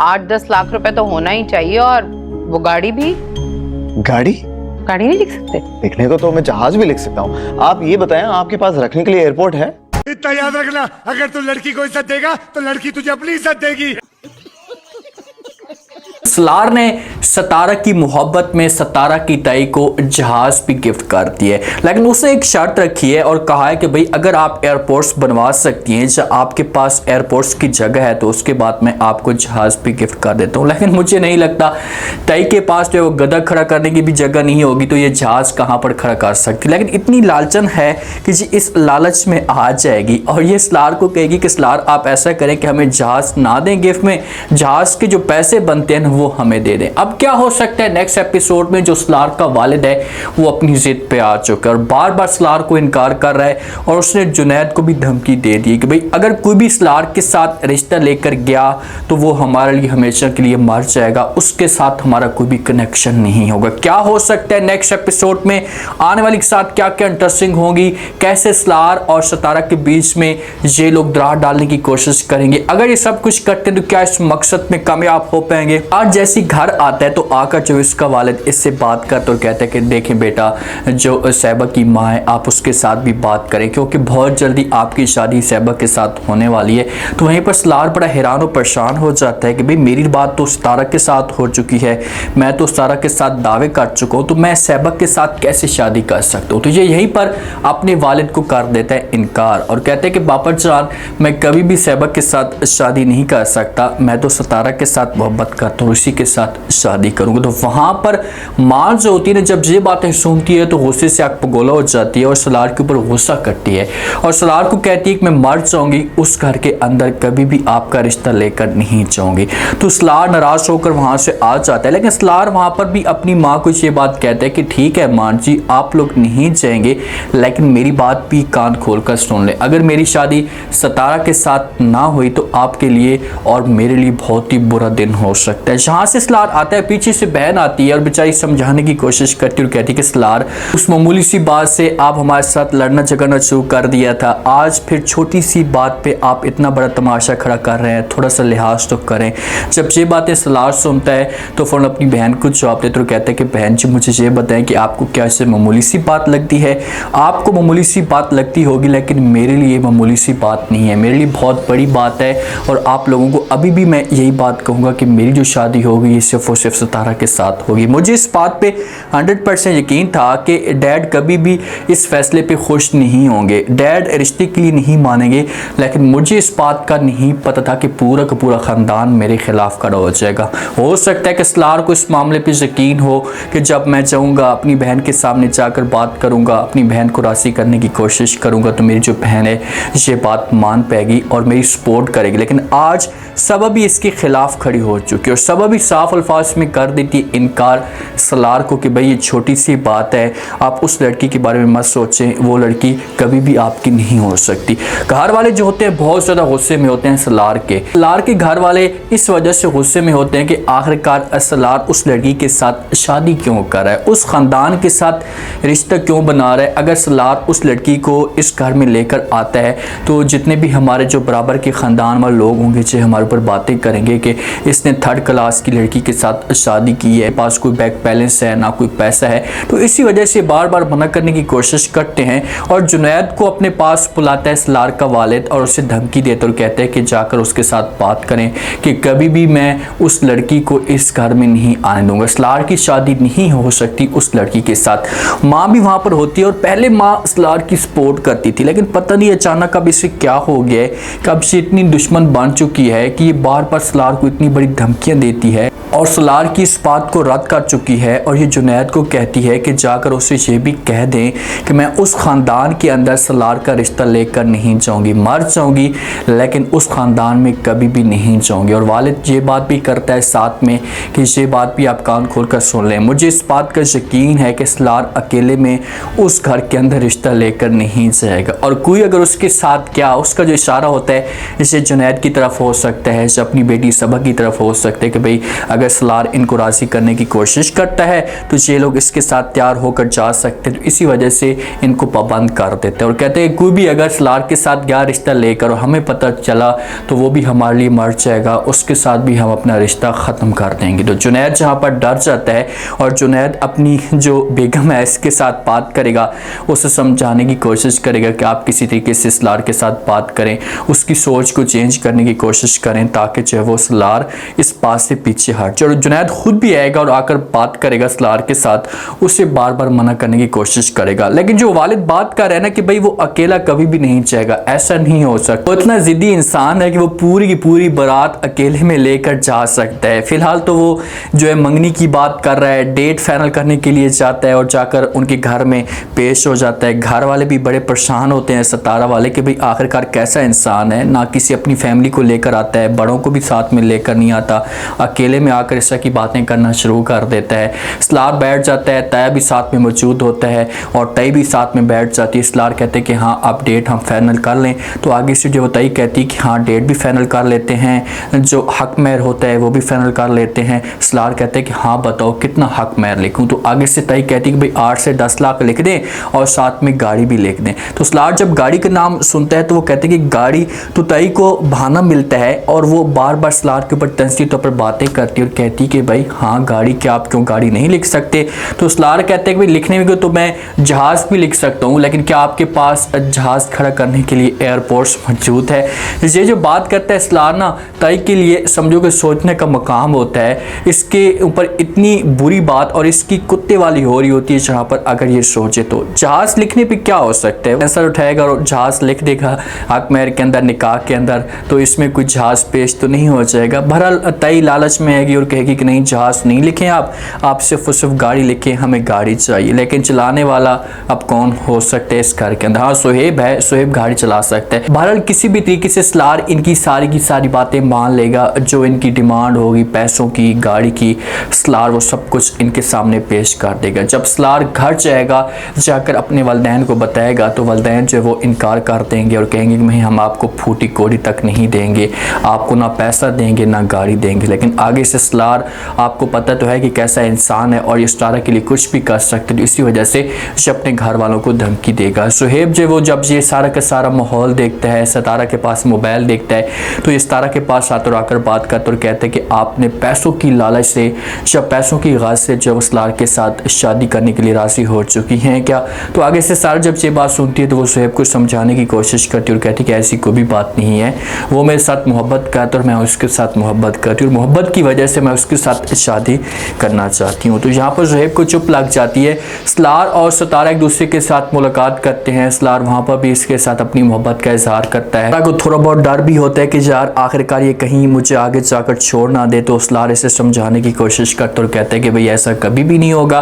8-10 लाख रुपए तो होना ही चाहिए। और वो गाड़ी भी। गाड़ी गाड़ी नहीं लिख सकते? लिखने को तो मैं जहाज भी लिख सकता हूँ। आप ये बताएं, आपके पास रखने के लिए एयरपोर्ट है? इतना याद रखना, अगर तू लड़की को इज्जत देगा तो लड़की तुझे अपनी इज्जत देगी। सलार ने सतारा की मोहब्बत में सतारा की ताई को जहाज भी गिफ्ट कर दिया है, लेकिन उसने एक शर्त रखी है और कहा है कि भाई अगर आप एयरपोर्ट्स बनवा सकती हैं या आपके पास एयरपोर्ट्स की जगह है तो उसके बाद मैं आपको जहाज भी गिफ्ट कर देता हूं। लेकिन मुझे नहीं लगता ताई के पास जो गधा खड़ा करने की भी जगह नहीं होगी तो ये जहाज कहां पर खड़ा कर सकती। लेकिन इतनी लालचन है कि जी इस लालच में आ जाएगी और ये सलार को कहेगी कि सलार आप ऐसा करें कि हमें जहाज ना दें गिफ्ट में, जहाज के जो पैसे बनते हैं वो हमें दे दें। अब क्या हो सकता है नेक्स्ट एपिसोड में जो सलार का वालिद है वो अपनी जिद पे आ चुका है और बार बार सलार को इनकार कर रहा है और उसने जुनैद को भी धमकी दे दी कि भाई अगर कोई भी सलार के साथ रिश्ता लेकर गया तो वो हमारे लिए हमेशा के लिए मर जाएगा, उसके साथ हमारा कोई भी कनेक्शन नहीं होगा। क्या हो सकता है नेक्स्ट एपिसोड में आने वाली के साथ क्या क्या इंटरेस्टिंग होगी, कैसे सलार और सतारा के बीच में ये लोग दरार डालने की कोशिश करेंगे, अगर ये सब कुछ करते हैं तो क्या इस मकसद में कामयाब हो पाएंगे। आज जैसी घर आता है तो आकर जो इसका वालिद इससे बात करता और कहता है कि देखें बेटा जो सैबा की माँ है आप उसके साथ भी बात करें क्योंकि बहुत जल्दी आपकी शादी सैबा के साथ होने वाली है। तो वहीं पर सलार बड़ा हैरान और परेशान हो जाता है कि भाई मेरी बात तो सतारा के साथ हो चुकी है, मैं तो सतारा के साथ दावे कर चुका हूँ, तो मैं सैबा के साथ कैसे शादी कर सकता हूँ। तो ये यहीं पर अपने वालिद को कर देता है इनकार और कहते हैं कि बापा जान मैं कभी भी सैबा के साथ शादी नहीं कर सकता, मैं तो सतारा के साथ मोहब्बत करता हूँ, इसी के साथ शादी करूंगा। तो वहां पर मां जो होती है ना जब ये बातें सुनती है तो गुस्से से आग पगोला हो जाती है और सलार के ऊपर गुस्सा करती है और सलार को कहती है कि मैं मर जाऊंगी, उस घर के अंदर कभी भी आपका रिश्ता लेकर नहीं जाऊंगी। तो सलार नाराज होकर वहां से आ जाता है, लेकिन सलार वहां पर भी अपनी मां को ये बात कहता है कि ठीक है मां जी आप लोग नहीं जाएंगे, लेकिन मेरी बात भी कान खोलकर सुन ले, अगर मेरी शादी सतारा के साथ ना हुई तो आपके लिए और मेरे लिए बहुत ही बुरा दिन हो सकता है। जहां से सलार आता है पीछे से बहन आती है और बेचारी समझाने की कोशिश करती है और कहती है कि सलार उस मामूली सी बात से आप हमारे साथ लड़ना झगड़ना शुरू कर दिया था, आज फिर छोटी सी बात पे आप इतना बड़ा तमाशा खड़ा कर रहे हैं, थोड़ा सा लिहाज तो करें। जब ये बातें सलार सुनता है तो फौरन अपनी बहन को जवाब देते और कहता है कि बहन जी मुझे ये बताएं कि आपको क्या इससे मामूली सी बात लगती है, आपको मामूली सी बात लगती होगी लेकिन मेरे लिए मामूली सी बात नहीं है, मेरे लिए बहुत बड़ी बात है और आप लोगों को अभी भी मैं यही बात कहूँगा कि मेरी जो शादी होगी सिर्फ और सिर्फ सतारा के साथ होगी। मुझे इस बात पे 100% यकीन था कि डैड कभी भी इस फैसले पे खुश नहीं होंगे, डैड रिश्ते के लिए नहीं मानेंगे, लेकिन मुझे इस बात का नहीं पता था कि पूरा का पूरा ख़ानदान मेरे खिलाफ खड़ा हो जाएगा। हो सकता है कि सलार को इस मामले पे यकीन हो कि जब मैं जाऊँगा अपनी बहन के सामने जाकर बात करूँगा, अपनी बहन को राज़ी करने की कोशिश करूँगा तो मेरी जो बहन है ये बात मान पाएगी और मेरी सपोर्ट करेगी। लेकिन आज सबब भी इसके खिलाफ खड़ी हो चुकी है और सबब भी साफ अल्फाज में कर देती इनकार सलार को कि भाई ये छोटी सी बात है, आप उस लड़की के बारे में मत सोचें, वो लड़की कभी भी आपकी नहीं हो सकती। घर वाले जो होते हैं बहुत ज़्यादा गुस्से में होते हैं सलार के घर वाले इस वजह से गुस्से में होते हैं कि आखिरकार सलार उस लड़की के साथ शादी क्यों कर रहा है, उस ख़ानदान के साथ रिश्ता क्यों बना रहा है। अगर सलार उस लड़की को इस घर में लेकर आता है तो जितने भी हमारे जो बराबर के ख़ानदान वाले लोग होंगे जो हमारे ऊपर बातें करेंगे कि इसने 3rd क्लास की लड़की के साथ शादी की है, पास कोई बैंक बैलेंस है ना कोई पैसा है, तो इसी वजह से बार बार मना करने की कोशिश करते हैं और जुनैद को अपने पास बुलाता है सलार का वालिद और उसे धमकी देता और कहते हैं कि जाकर उसके साथ बात करें कि कभी भी मैं उस लड़की को इस घर में नहीं आने दूंगा, सलार की शादी नहीं हो सकती उस लड़की के साथ। माँ भी वहाँ पर होती है और पहले माँ सलार की सपोर्ट करती थी, लेकिन पता नहीं अचानक अब इसे क्या हो गया है कि अब से इतनी दुश्मन बन चुकी है कि ये बार बार सलार को इतनी बड़ी धमकियाँ देती है और सलार की इस बात को रद्द कर चुकी है और ये जुनैद को कहती है कि जाकर उसे ये भी कह दें कि मैं उस ख़ानदान के अंदर सलार का रिश्ता लेकर नहीं जाऊंगी, मर जाऊंगी लेकिन उस ख़ानदान में कभी भी नहीं जाऊंगी। और वालिद ये बात भी करता है साथ में कि ये बात भी आप कान खोल कर सुन लें, मुझे इस बात का यकीन है कि सलार अकेले में उस घर के अंदर रिश्ता लेकर नहीं जाएगा और कोई अगर उसके साथ क्या उसका जो इशारा होता है इसे जुनैद की तरफ हो सकता है, इसे अपनी बेटी सबा की तरफ हो सकता है कि भाई भाई अगर सलार इनको राज़ी करने की कोशिश करता है तो ये लोग इसके साथ तैयार होकर जा सकते हैं, तो इसी वजह से इनको पाबंद कर देते हैं और कहते हैं कोई भी अगर सलार के साथ गया रिश्ता लेकर और हमें पता चला तो वो भी हमारे लिए मर जाएगा, उसके साथ भी हम अपना रिश्ता ख़त्म कर देंगे। तो जुनैद जहाँ पर डर जाता है और जुनैद अपनी जो बेगम है इसके साथ बात करेगा, उसे समझाने की कोशिश करेगा कि आप किसी तरीके से सलार के साथ बात करें, उसकी सोच को चेंज करने की कोशिश करें ताकि जो है वो सलार इस बात से पीछे हट जाए। और जुनैद खुद भी आएगा और आकर बात करेगा सलार के साथ, उसे बार बार मना करने की कोशिश करेगा। लेकिन जो वालिद बात कर रहे हैं ना कि भाई वो अकेला कभी भी नहीं जाएगा, ऐसा नहीं हो सकता। वो इतना जिद्दी इंसान है कि वो पूरी की पूरी बारात अकेले में लेकर जा सकता है। फिलहाल तो वो जो है मंगनी की बात कर रहा है, डेट फाइनल करने के लिए जाता है और जाकर उनके घर में पेश हो जाता है। घर वाले भी बड़े परेशान होते हैं सितारा वाले कि भाई आखिरकार कैसा इंसान है, ना किसी अपनी फैमिली को लेकर आता है, बड़ों को भी साथ में लेकर नहीं आता, अकेले में आकर इस तरह की बातें करना शुरू कर देता है। सलार बैठ जाता है, तय भी साथ में मौजूद होता है और तय भी साथ में बैठ जाती है। सलार कहते हैं कि हाँ आप डेट हम फाइनल कर लें, तो आगे से जो तय कहती है कि हाँ डेट भी फाइनल कर लेते हैं, जो हक महर होता है वो भी फाइनल कर लेते हैं। सलार कहते हैं कि हाँ बताओ कितना हक महर लिखूं, तो आगे से तय कहती है कि भाई 8 से 10 लाख लिख दें और साथ में गाड़ी भी लिख दें। तो सलार जब गाड़ी का नाम सुनता है तो वो कहते हैं कि गाड़ी, तो तय को बहाना मिलता है और वो बार बार सलार के ऊपर तंजी तौर पर बातें करती है और कहती कि भाई हाँ गाड़ी, क्या आप क्यों गाड़ी नहीं लिख सकते। तो सलार कहते हैं कि भाई लिखने में तो मैं जहाज़ भी लिख सकता हूँ, लेकिन क्या आपके पास जहाज़ खड़ा करने के लिए एयरपोर्ट्स मौजूद है। ये जो बात करता है सलार ना, तय के लिए समझो कि सोचने का मकाम होता है। इसके ऊपर इतनी बुरी बात और इसकी कुत्ते वाली हो रही होती है जहाँ पर अगर ये सोचे तो जहाज़ लिखने पे क्या हो सकता है, पैसा उठाएगा और जहाज़ लिख देगा हक महर के अंदर, निकाह के अंदर, तो इसमें कुछ जहाज़ पेश तो नहीं हो जाएगा। बहरहाल तय लालच में आएगी और कहेगी कि नहीं जहाज़ नहीं लिखें आप सिर्फ गाड़ी लिखें, हमें गाड़ी चाहिए। लेकिन चलाने वाला अब कौन हो सकता है इस घर के अंदर? हाँ सुहेब है, सुहेब गाड़ी चला सकता है। बहरहाल किसी भी तरीके से सलार इनकी सारी की सारी बातें मान लेगा, जो इनकी डिमांड होगी पैसों की, गाड़ी की, सलार वो सब कुछ इनके सामने पेश कर देगा। जब सलार घर जाएगा, जाकर अपने वालिदैन को बताएगा तो वालिदैन जो है वो इनकार कर देंगे और कहेंगे कि नहीं हम आपको फूटी कोड़ी तक नहीं देंगे, आपको ना पैसा देंगे ना गाड़ी देंगे। लेकिन आगे से सलार आपको पता तो है कि कैसा इंसान है और इस तरह के लिए कुछ भी कर सकते, तो इसी वजह से ये अपने घर वालों को धमकी देगा। सुहेब जो वो जब ये सारा का सारा माहौल देखता है, सितारा के पास मोबाइल देखता है, तो ये सितारा के पास आकर बात करता और कहते हैं कि आपने पैसों की लालच से या पैसों की गाज से जो सलार के साथ शादी करने के लिए राज़ी हो चुकी हैं क्या। तो आगे से सारा जब ये बात सुनती है तो वो सुहेब को समझाने की कोशिश करती है और कहती है कि ऐसी कोई भी बात नहीं है, वो मेरे साथ मोहब्बत करता और मैं उसके साथ मोहब्बत करती हूँ और मोहब्बत की वजह से मैं उसके साथ शादी करना चाहती हूँ। तो यहाँ पर सुहेब को चुप लग जाती है। सलार और सितारा एक दूसरे के साथ मुलाकात करते हैं। सलार वहाँ पर भी इसके साथ अपनी मोहब्बत का इजहार करता है। को थोड़ा बहुत डर भी होता है कि यार आखिरकार ये कहीं मुझे आगे जाकर छोड़ ना दे, तो सलार इसे समझाने की कोशिश करता और कहता है कि भाई ऐसा कभी भी नहीं होगा,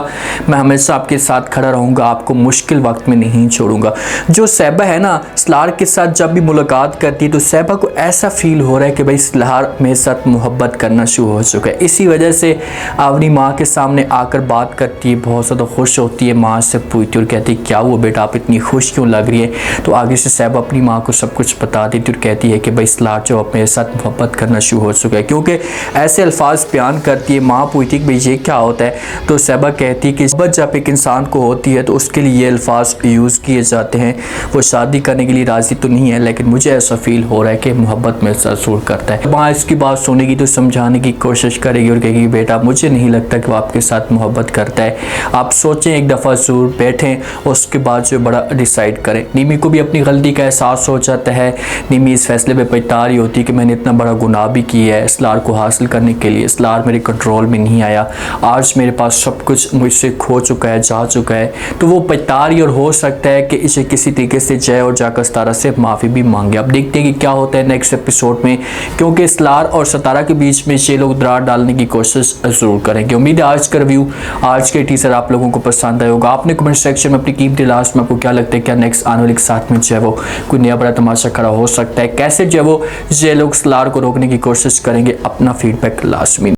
मैं हमेशा आपके साथ खड़ा रहूँगा, आपको मुश्किल वक्त में नहीं छोड़ूंगा। जो सैबा है ना, सलार के साथ जब भी मुलाकात करती है तो सैबा को ऐसा फील हो रहा है कि भाई सलार मेरे साथ मोहब्बत करना शुरू हो चुका है। इसी वजह से अपनी माँ के सामने आकर बात करती है, बहुत ज़्यादा खुश होती है, माँ से पूछती और कहती है क्या हुआ बेटा, आप इतनी खुश क्यों लग रही है। तो आगे से सैबा अपनी माँ को सब कुछ बता देती और कहती है कि भाई सलार जो अब मेरे साथ मोहब्बत करना शुरू हो चुका है, क्योंकि ऐसे अल्फाज बयान करती है। माँ पूछती कि भाई ये क्या होता है, तो सैबा कहती है कि जब एक इंसान को होती है तो उसके लिए ये अल्फाज यूज़ किए जाते हैं। वो शादी करने के लिए राज़ी तो नहीं है, लेकिन मुझे ऐसा फील हो रहा है कि मोहब्बत मेरे साथ शुरू करता है। माँ इसकी बात सुनेगी तो समझाने की कोशिश करेगी और कहेगी बेटा मुझे नहीं लगता कि वो आपके साथ मोहब्बत करता है, आप सोचें एक दफ़ा ज़रूर, बैठें, उसके बाद जो बड़ा डिसाइड करें। निमी को भी अपनी गलती का एहसास हो जाता है। निमी इस फैसले पर पछता रही होती है कि मैंने इतना बड़ा गुनाह भी किया है सलार को हासिल करने के लिए, सलार मेरे कंट्रोल में नहीं आया, आज मेरे पास सब कुछ मुझसे खो चुका है, जा चुका है। तो वो पछता रही और हो सकता है कि इसे किसी तरीके से जय और जाकर सितारा से माफ़ी भी मांगे। अब देखते हैं कि क्या होता है नेक्स्ट एपिसोड में, क्योंकि सलार और सितारा के बीच में ये लोग दरार डालने की कोशिश ज़रूर करेंगे। उम्मीद है आज का रिव्यू, आज के टीजर आप लोगों को पसंद आया होगा। आपने कमेंट सेक्शन में अपनी कीमती लास्ट में आपको क्या लगता है, क्या नेक्स्ट आने वाले के साथ में जो है वो कोई नया बड़ा तमाशा खड़ा हो सकता है, कैसे जो है वो ये लोग सलार को रोकने की कोशिश करेंगे, अपना फीडबैक लास्ट में